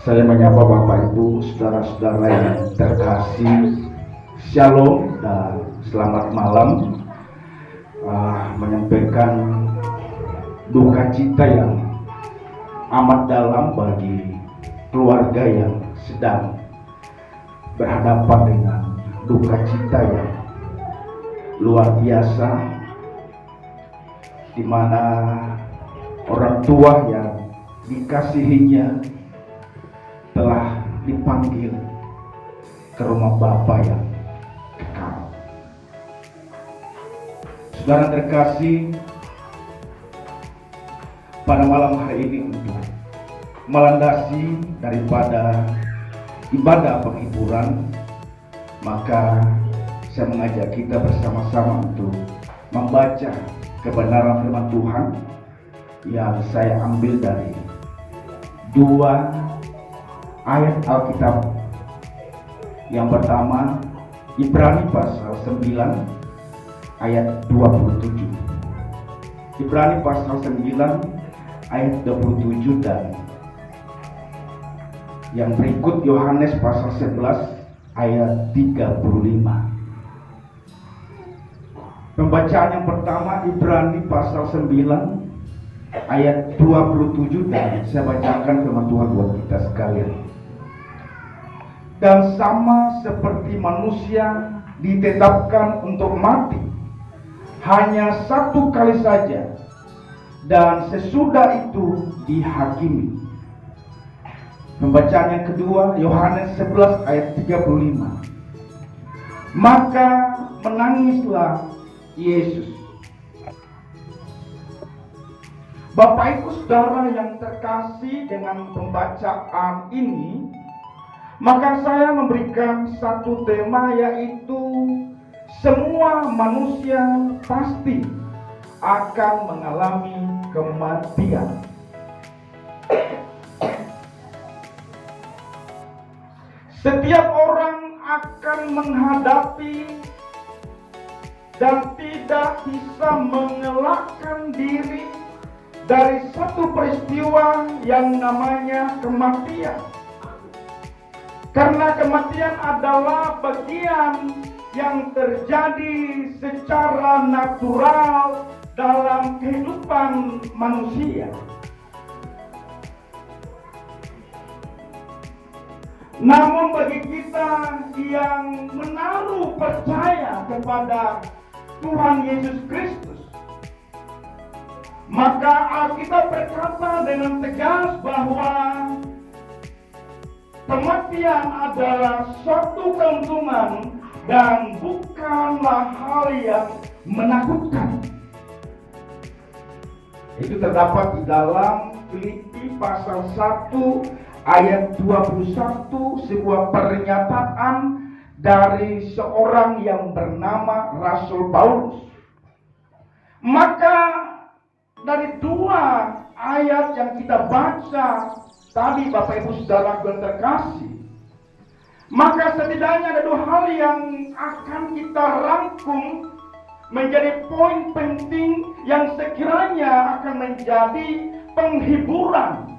Saya menyapa Bapak Ibu, saudara-saudara yang terkasih, Shalom dan selamat malam. Menyampaikan duka cita yang amat dalam bagi keluarga yang sedang berhadapan dengan duka cita yang luar biasa, di mana orang tua yang dikasihinya telah dipanggil ke rumah Bapa yang kekal. Saudara terkasih, pada malam hari ini untuk melandasi daripada ibadah penghiburan, maka saya mengajak kita bersama-sama untuk membaca kebenaran firman Tuhan yang saya ambil dari dua ayat Alkitab. Yang pertama, Ibrani pasal 9 ayat 27. Ibrani pasal 9 ayat 27 dan yang berikut Yohanes pasal 11 ayat 35. Pembacaan yang pertama Ibrani pasal 9 ayat 27 dan saya bacakan firman Tuhan buat kita sekalian. Dan sama seperti manusia ditetapkan untuk mati hanya satu kali saja, dan sesudah itu dihakimi. Pembacaan yang kedua Yohanes 11 ayat 35. Maka menangislah Yesus. Bapak Ibu Saudara yang terkasih, dengan pembacaan ini maka saya memberikan satu tema, yaitu semua manusia pasti akan mengalami kematian. Setiap orang akan menghadapi dan tidak bisa mengelakkan diri dari satu peristiwa yang namanya kematian. Karena kematian adalah bagian yang terjadi secara natural dalam kehidupan manusia. Namun bagi kita yang menaruh percaya kepada Tuhan Yesus Kristus, maka Alkitab berkata dengan tegas bahwa kematian adalah suatu keuntungan dan bukanlah hal yang menakutkan. Itu terdapat di dalam Filipi pasal 1 ayat 21, sebuah pernyataan dari seorang yang bernama Rasul Paulus. Maka dari dua ayat yang kita baca tadi, Bapak Ibu Saudara yang terkasih, maka setidaknya ada dua hal yang akan kita rangkum menjadi poin penting yang sekiranya akan menjadi penghiburan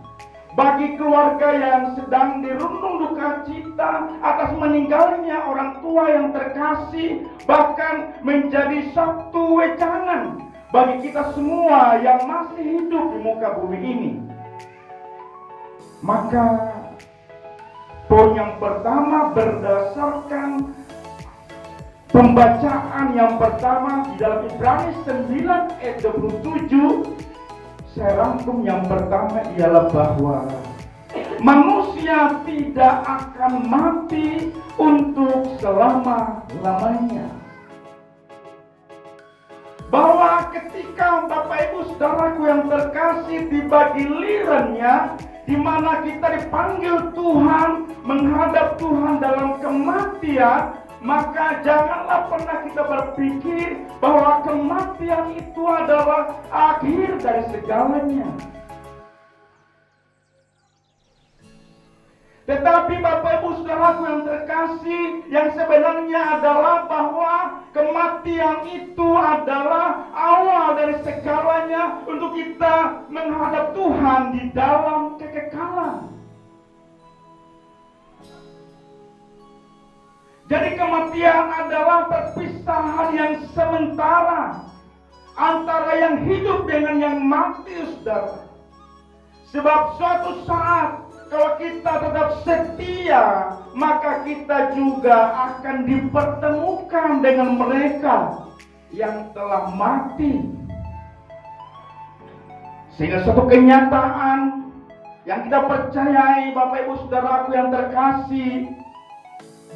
bagi keluarga yang sedang dirundung duka cita atas meninggalnya orang tua yang terkasih, bahkan menjadi satu wejangan bagi kita semua yang masih hidup di muka bumi ini. Maka poin yang pertama berdasarkan pembacaan yang pertama di dalam Ibrani 9 ayat 27, saya rangkum yang pertama ialah bahwa manusia tidak akan mati untuk selama-lamanya. Bahwa ketika Bapak Ibu Saudaraku yang terkasih tiba gilirannya, di mana kita dipanggil Tuhan, menghadap Tuhan dalam kematian, maka janganlah pernah kita berpikir bahwa kematian itu adalah akhir dari segalanya. Tetapi Bapak Ibu Saudaraku yang terkasih, yang sebenarnya adalah bahwa kematian itu adalah awal dari segalanya untuk kita menghadap Tuhan di dalam kekekalan. kematian adalah perpisahan yang sementara antara yang hidup dengan yang mati, saudara. Sebab suatu saat kalau kita tetap setia, maka kita juga akan dipertemukan dengan mereka yang telah mati. Sehingga suatu kenyataan yang kita percayai, Bapak Ibu Saudaraku yang terkasih,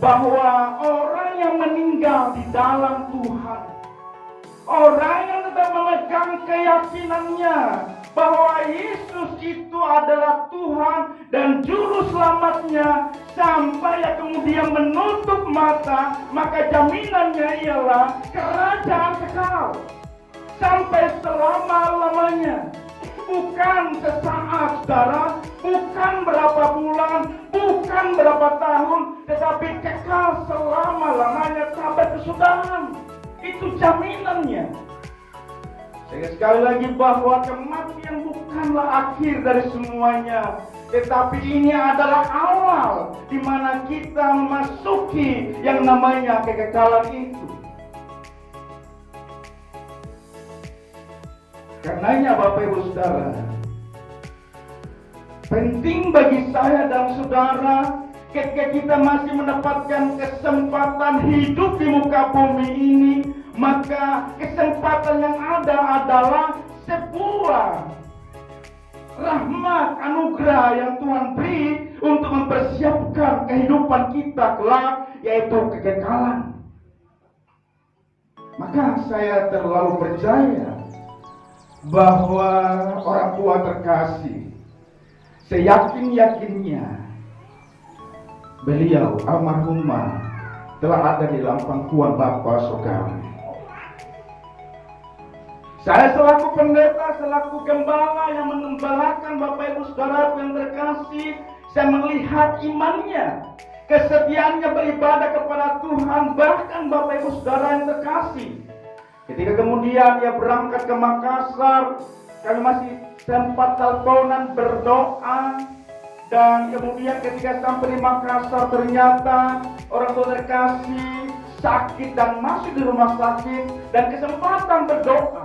bahwa orang yang meninggal di dalam Tuhan, orang yang tetap memegang keyakinannya bahwa Yesus itu adalah Tuhan dan Juru Selamatnya, sampai yang kemudian menutup mata, maka jaminannya ialah kerajaan kekal sampai selama-lamanya. Bukan sesaat, saudara, bukan berapa bulan, bukan berapa tahun, tetapi kekal selama-lamanya sampai kesudahan. Itu jaminannya. Sehingga sekali lagi bahwa kematian bukanlah akhir dari semuanya, tetapi ini adalah awal di mana kita memasuki yang namanya kekekalan itu. Karenanya Bapak Ibu Saudara, penting bagi saya dan saudara ketika kita masih mendapatkan kesempatan hidup di muka bumi ini, maka kesempatan yang ada adalah sebuah rahmat anugerah yang Tuhan beri untuk mempersiapkan kehidupan kita kelak, yaitu kekekalan. Maka saya terlalu percaya bahwa orang tua terkasih, seyakin-yakinnya beliau almarhumah telah ada di dalam pangkuan Bapa Surgawi. Saya selaku pendeta, selaku gembala yang mengembalakan Bapak Ibu Saudara yang terkasih, saya melihat imannya, kesetiaannya beribadah kepada Tuhan. Bahkan Bapak Ibu Saudara yang terkasih, ketika kemudian dia berangkat ke Makassar, kami masih sempat teleponan berdoa. Dan kemudian ketika sampai di Makassar, ternyata orang tua terkasih sakit dan masih di rumah sakit. Dan kesempatan berdoa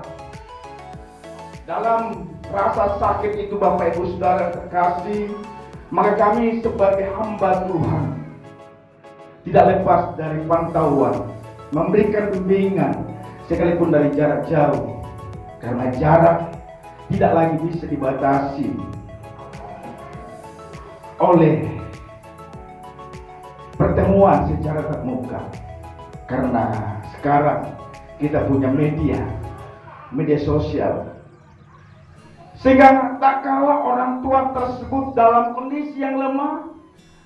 dalam rasa sakit itu, Bapak Ibu Saudara terkasih, maka kami sebagai hamba Tuhan tidak lepas dari pantauan, memberikan bimbingan sekalipun dari jarak jauh, karena jarak tidak lagi bisa dibatasi oleh pertemuan secara tatap muka, karena sekarang kita punya media sosial, sehingga tak kala orang tua tersebut dalam kondisi yang lemah,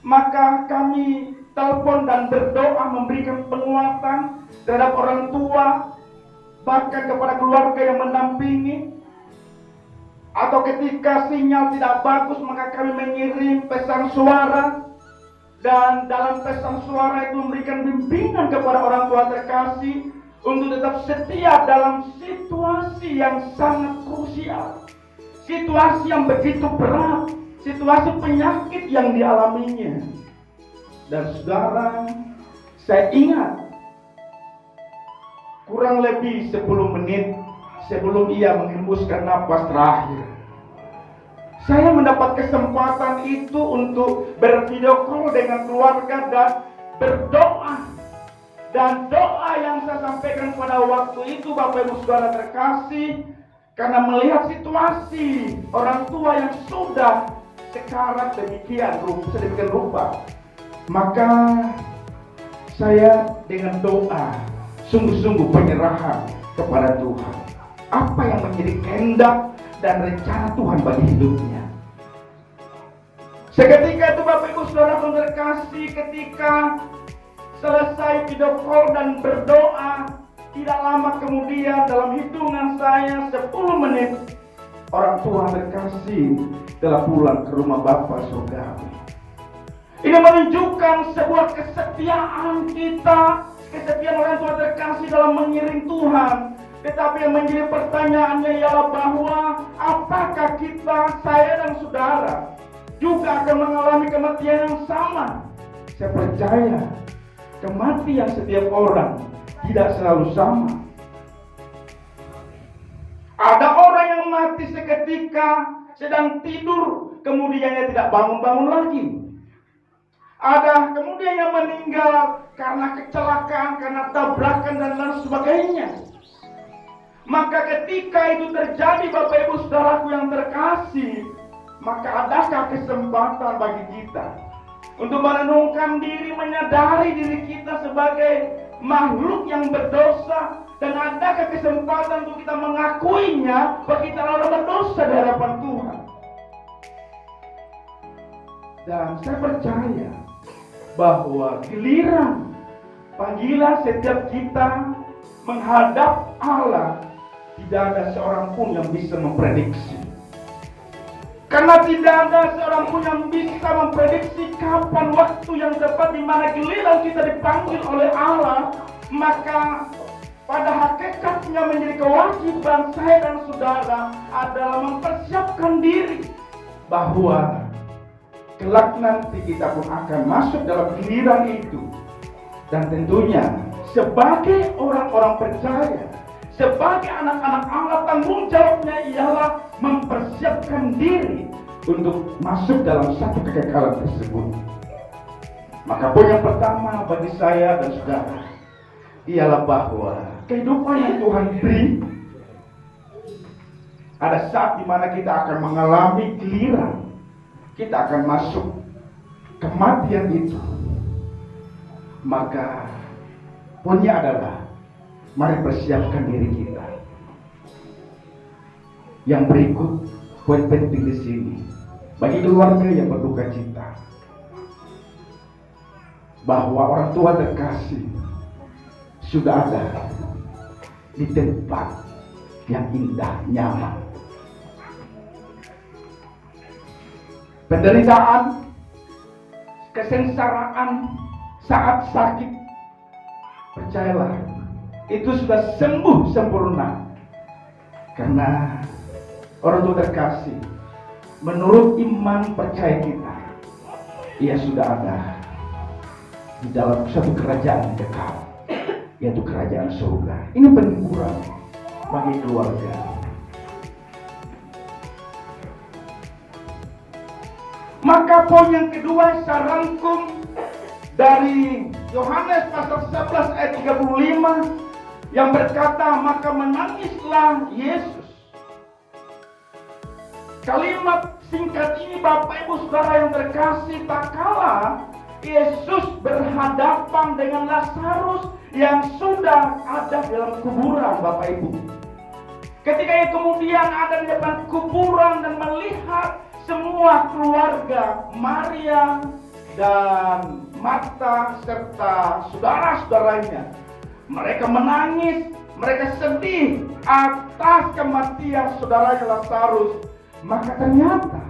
maka kami telepon dan berdoa memberikan penguatan terhadap orang tua, bahkan kepada keluarga yang mendampingi. Atau ketika sinyal tidak bagus, maka kami mengirim pesan suara, dan dalam pesan suara itu memberikan bimbingan kepada orang tua terkasih untuk tetap setia dalam situasi yang sangat krusial, situasi yang begitu berat, situasi penyakit yang dialaminya. Dan saudara, saya ingat kurang lebih 10 menit sebelum ia menghembuskan napas terakhir, saya mendapat kesempatan itu untuk bervideo call dengan keluarga dan berdoa. Dan doa yang saya sampaikan pada waktu itu, Bapak Ibu Saudara terkasih, karena melihat situasi orang tua yang sudah sekarat sedemikian rupa, maka saya dengan doa sungguh-sungguh penyerahan kepada Tuhan, apa yang menjadi kehendak dan rencana Tuhan bagi hidupnya. Seketika itu Bapak Ibu Saudara terkasih, ketika selesai video call dan berdoa, tidak lama kemudian dalam hitungan saya 10 menit, orang tua terkasih telah pulang ke rumah Bapa Surgawi. Ini menunjukkan sebuah kesetiaan kita, kesetiaan orang tua terkasih dalam mengiring Tuhan. Tetapi yang menjadi pertanyaannya ialah bahwa apakah kita, saya dan saudara juga akan mengalami kematian yang sama? Saya percaya kematian setiap orang tidak selalu sama. Ada orang yang mati seketika sedang tidur, kemudiannya tidak bangun-bangun lagi. Ada kemudian yang meninggal karena kecelakaan, karena tabrakan dan lain sebagainya. Maka ketika itu terjadi, Bapak Ibu Saudaraku yang terkasih, maka adakah kesempatan bagi kita untuk merenungkan diri, menyadari diri kita sebagai makhluk yang berdosa, dan adakah kesempatan untuk kita mengakuinya bahwa kita adalah berdosa di hadapan Tuhan. Dan saya percaya bahwa giliran panggilan setiap kita menghadap Allah, tidak ada seorang pun yang bisa memprediksi. Karena tidak ada seorang pun yang bisa memprediksi kapan waktu yang tepat di mana giliran kita dipanggil oleh Allah. Maka pada hakikatnya menjadi kewajiban saya dan saudara adalah mempersiapkan diri bahwa kelak nanti kita pun akan masuk dalam giliran itu. Dan tentunya sebagai orang-orang percaya, sebagai anak-anak Allah, tanggung jawabnya ialah mempersiapkan diri untuk masuk dalam satu kekekalan tersebut. Maka poin yang pertama bagi saya dan saudara ialah bahwa kehidupan yang Tuhan beri, ada saat di mana kita akan mengalami giliran, kita akan masuk kematian itu. Maka poinnya adalah mari persiapkan diri kita. Yang berikut poin penting di sini bagi keluarga yang berduka cita, bahwa orang tua terkasih sudah ada di tempat yang indah, nyaman. Penderitaan, kesengsaraan saat sakit, percayalah, itu sudah sembuh sempurna. Karena orang tua terkasih, menurut iman percaya kita, ia sudah ada di dalam suatu kerajaan kekal, yaitu kerajaan surga. Ini penghiburan bagi keluarga. Maka poin yang kedua saya rangkum dari Yohanes pasal 11 ayat 35 yang berkata, maka menangislah Yesus. Kalimat singkat ini Bapak Ibu Saudara yang terkasih, tak kalah Yesus berhadapan dengan Lazarus yang sudah ada dalam kuburan, Bapak Ibu. Ketika ia kemudian ada di depan kuburan dan melihat semua keluarga Maria dan Marta serta saudara-saudaranya, mereka menangis, mereka sedih atas kematian saudaranya Lazarus. Maka ternyata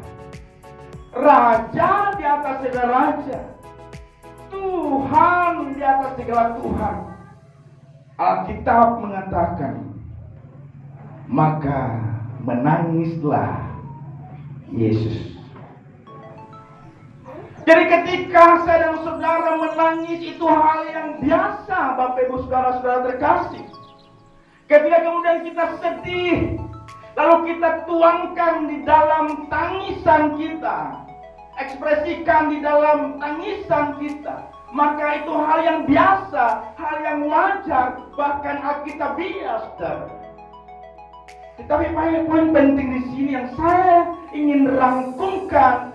Raja di atas segala raja, Tuhan di atas segala Tuhan, Alkitab mengatakan, maka menangislah Yesus. Jadi ketika saya dan saudara menangis, itu hal yang biasa, Bapak Ibu Saudara-saudara terkasih. Ketika kemudian kita sedih, lalu kita tuangkan di dalam tangisan kita, ekspresikan di dalam tangisan kita, maka itu hal yang biasa, hal yang wajar, bahkan alkitabiah, saudara. Tetapi poin penting di sini yang saya ingin rangkumkan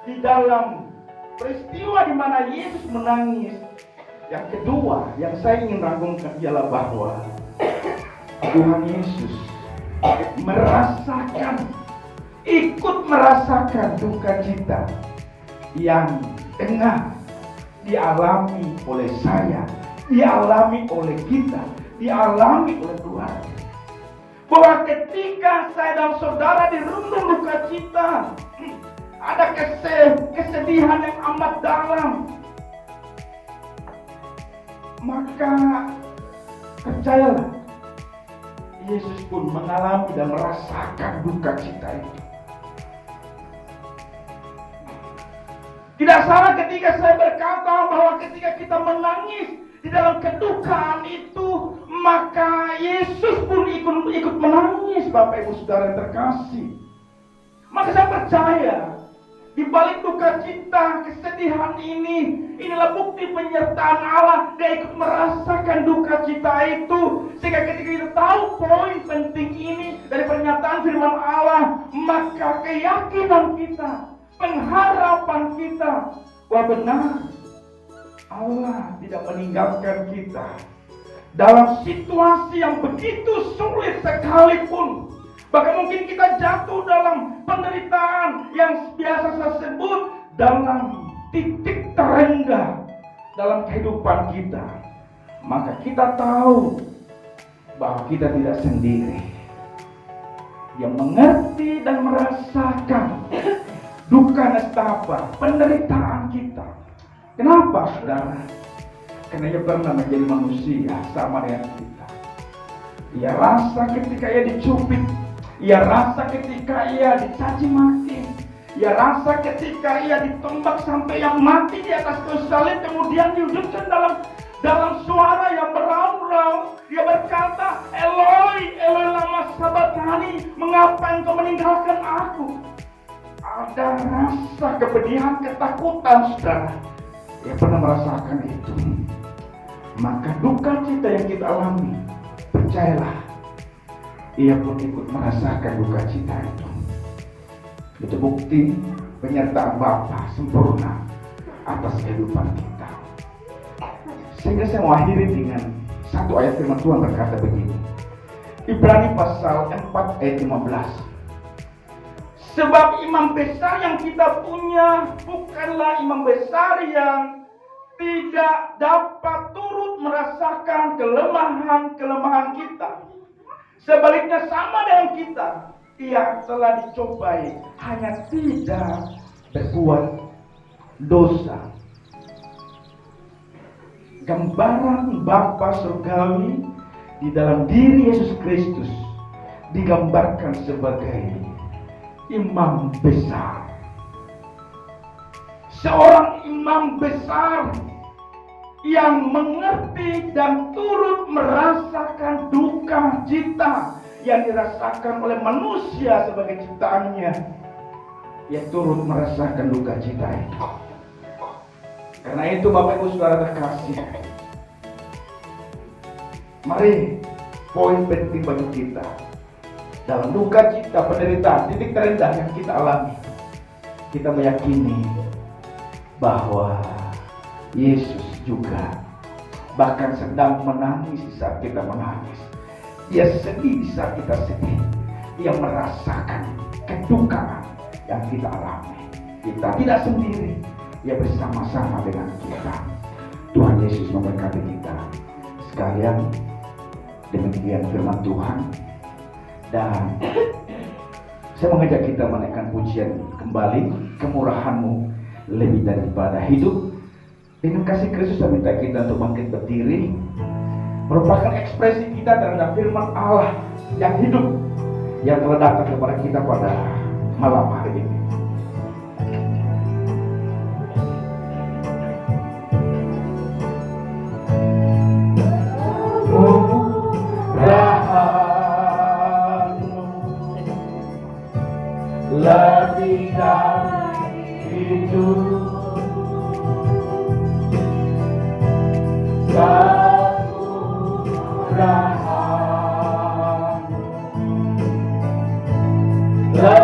di dalam peristiwa di mana Yesus menangis, yang kedua yang saya ingin rangkumkan ialah bahwa Tuhan Yesus ikut merasakan duka cita yang tengah dialami oleh saya, dialami oleh kita, dialami oleh Tuhan. Bahwa ketika saya dan saudara dirundung duka cita, ada kesedihan yang amat dalam, maka percayalah, Yesus pun mengalami dan merasakan duka cita itu. Tidak salah ketika saya berkata bahwa ketika kita menangis di dalam kedukaan itu, maka Yesus pun ikut menangis, Bapak Ibu Saudara yang terkasih. Maka saya percaya di balik duka cita, kesedihan inilah bukti penyertaan Allah. Dia ikut merasakan duka cita itu. Sehingga ketika kita tahu poin penting ini dari pernyataan firman Allah, maka keyakinan kita, pengharapan kita, wah benar, Allah tidak meninggalkan kita dalam situasi yang begitu sulit sekalipun. Bahkan mungkin kita jatuh dalam penderitaan yang biasa saya sebut dalam titik terendah dalam kehidupan kita. Maka kita tahu bahwa kita tidak sendiri. Dia mengerti dan merasakan duka nestapa, penderitaan kita. Kenapa, saudara? Karena dia pernah menjadi manusia sama dengan kita. Ia rasa ketika ia dicubit, ia rasa ketika ia dicaci maki, ia rasa ketika ia ditembak sampai yang mati di atas kayu salib, kemudian dihidupkan dalam suara yang beraung-raung. Dia berkata, Eloi, Eloi lama sabachthani, mengapa engkau meninggalkan aku? Ada rasa kepedihan, ketakutan, saudara. Dia pernah merasakan itu. Maka duka cita yang kita alami, percayalah, ia pun ikut merasakan duka cita itu. Itu bukti penyertaan Bapa sempurna atas kehidupan kita. Sehingga saya mau akhiri dengan satu ayat firman Tuhan berkata begini. Ibrani pasal 4 ayat 15. Sebab imam besar yang kita punya bukanlah imam besar yang tidak dapat turut merasakan kelemahan-kelemahan kita. Sebaliknya sama dengan kita, ia telah dicobai, hanya tidak berbuat dosa. Gambaran Bapa surgawi di dalam diri Yesus Kristus digambarkan sebagai imam besar. Seorang imam besar yang mengerti dan turut merasakan duka cita yang dirasakan oleh manusia sebagai ciptaannya. Ia turut merasakan duka cita itu. Karena itu Bapak Ibu Saudara terkasih, mari poin penting bagi kita dalam duka cita, penderitaan, titik terendah yang kita alami, kita meyakini bahwa Yesus juga bahkan sedang menangis di saat kita menangis. Dia sedih di saat kita sedih. Dia merasakan kedukaan yang kita alami. Kita tidak sendiri. Dia bersama-sama dengan kita. Tuhan Yesus memberkati kita sekalian. Demikian firman Tuhan. Dan saya mengajak kita menaikkan pujian kembali. Kemurahan-Mu lebih daripada hidup. Dengan kasih Kristus saya minta kita untuk bangkit berdiri, merupakan ekspresi kita terhadap firman Allah yang hidup, yang telah datang kepada kita pada malam hari ini. Lebih dari hidup, kemurahan